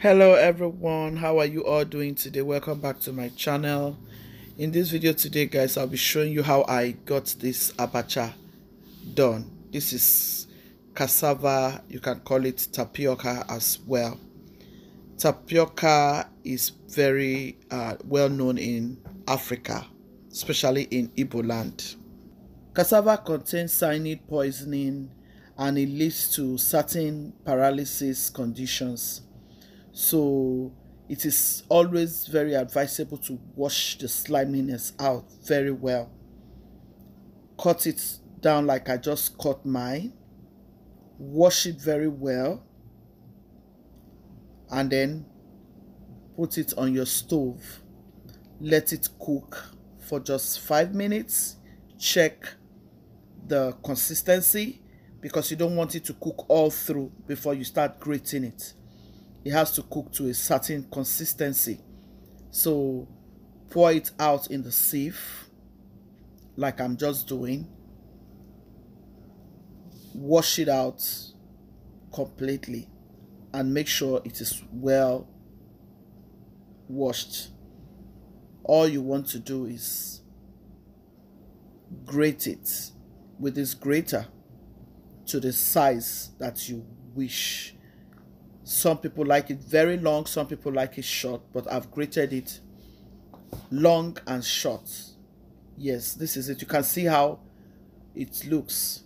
Hello everyone, how are you all doing today? Welcome back to my channel. In this video today, guys, I'll be showing you how I got this abacha done. This is cassava, you can call it tapioca as well. Tapioca is very well known in Africa, especially in Igbo land. Cassava contains cyanide poisoning and it leads to certain paralysis conditions. So it is always very advisable to wash the sliminess out very well. Cut it down like I just cut mine. Wash it very well. And then put it on your stove. Let it cook for just 5 minutes. Check the consistency because you don't want it to cook all through before you start grating it. It has to cook to a certain consistency. So pour it out in the sieve like I'm just doing. Wash it out completely and make sure it is well washed. All you want to do is grate it with this grater to the size that you wish. Some people like it very long, some people like it short, but I've grated it long and short. Yes, this is it. You can see how it looks.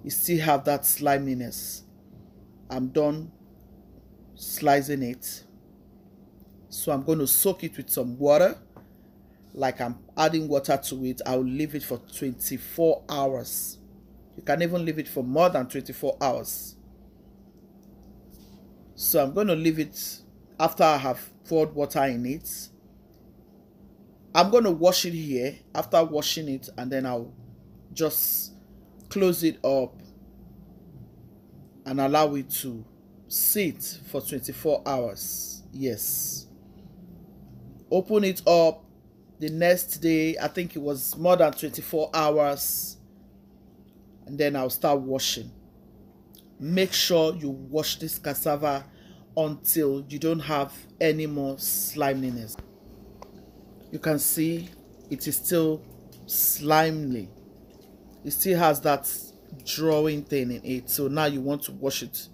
You still have that sliminess. I'm done slicing it. So I'm going to soak it with some water. Like I'm adding water to it. I'll leave it for 24 hours. You can even leave it for more than 24 hours. So I'm going to leave it after I have poured water in it. I'm going to wash it here after washing it, and then I'll just close it up and allow it to sit for 24 hours. Yes. Open it up the next day. I think it was more than 24 hours. And then I'll start washing. Make sure you wash this cassava until you don't have any more sliminess. You can see it is still slimy. It still has that drawing thing in it. So now you want to wash it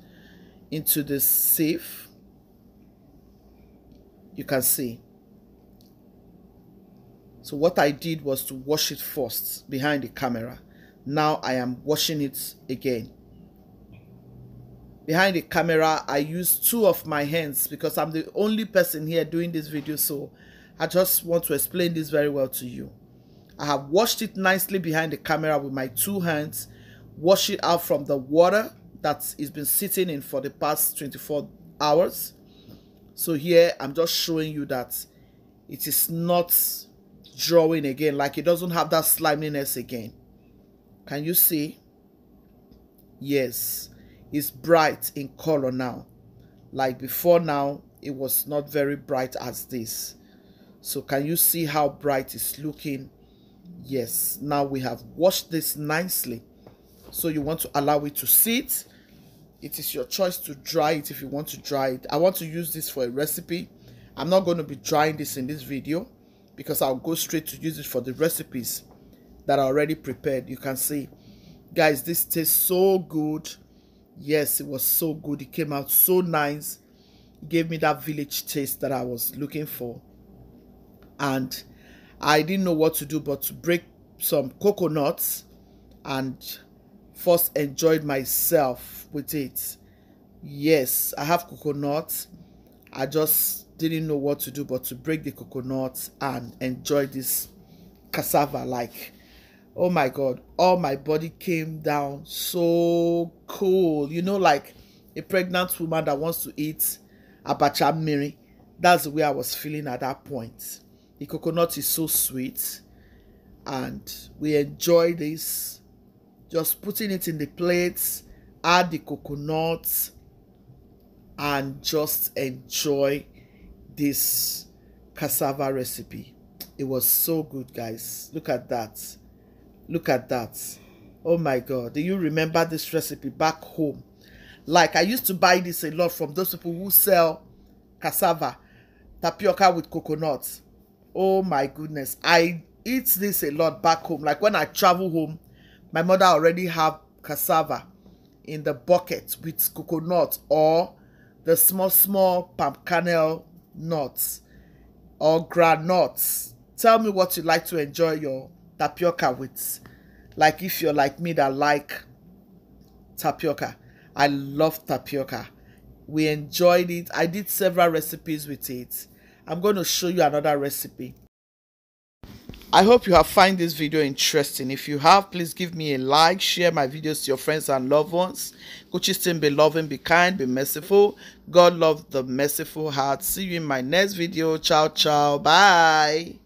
into this sieve. You can see. So what I did was to wash it first behind the camera. Now I am washing it again. Behind the camera, I use 2 of my hands because I'm the only person here doing this video. So I just want to explain this very well to you. I have washed it nicely behind the camera with my 2 hands. Wash it out from the water that has been sitting in for the past 24 hours. So here, I'm just showing you that it is not drawing again. Like it doesn't have that sliminess again. Can you see? Yes. It's bright in color now. Like before now, it was not very bright as this. So can you see how bright it's looking? Yes. Now we have washed this nicely. So you want to allow it to sit. It is your choice to dry it if you want to dry it. I want to use this for a recipe. I'm not going to be drying this in this video because I'll go straight to use it for the recipes that are already prepared. You can see, guys, this tastes so good. Yes, it was so good. It came out so nice. It gave me that village taste that I was looking for. And I didn't know what to do but to break some coconuts and first enjoyed myself with it. Yes, I have coconuts. I just didn't know what to do but to break the coconuts and enjoy this cassava. Like, oh my God, all my body came down so cool. You know, like a pregnant woman that wants to eat Akpummiri. That's the way I was feeling at that point. The coconut is so sweet. And we enjoy this. Just putting it in the plates, add the coconut, and just enjoy this cassava recipe. It was so good, guys. Look at that. Look at that. Oh my God. Do you remember this recipe back home? Like I used to buy this a lot from those people who sell cassava, tapioca with coconut. Oh my goodness, I eat this a lot back home. Like when I travel home, my mother already have cassava in the bucket with coconut or the small palm kernel nuts or granuts. Tell me what you like to enjoy your tapioca with. Like if you're like me that like tapioca. I love tapioca. We enjoyed it. I did several recipes with it. I'm going to show you another recipe. I hope you have found this video interesting. If you have, please give me a like, share my videos to your friends and loved ones. Guchies team, be loving, be kind, be merciful. God love the merciful heart. See you in my next video. Ciao, ciao. Bye.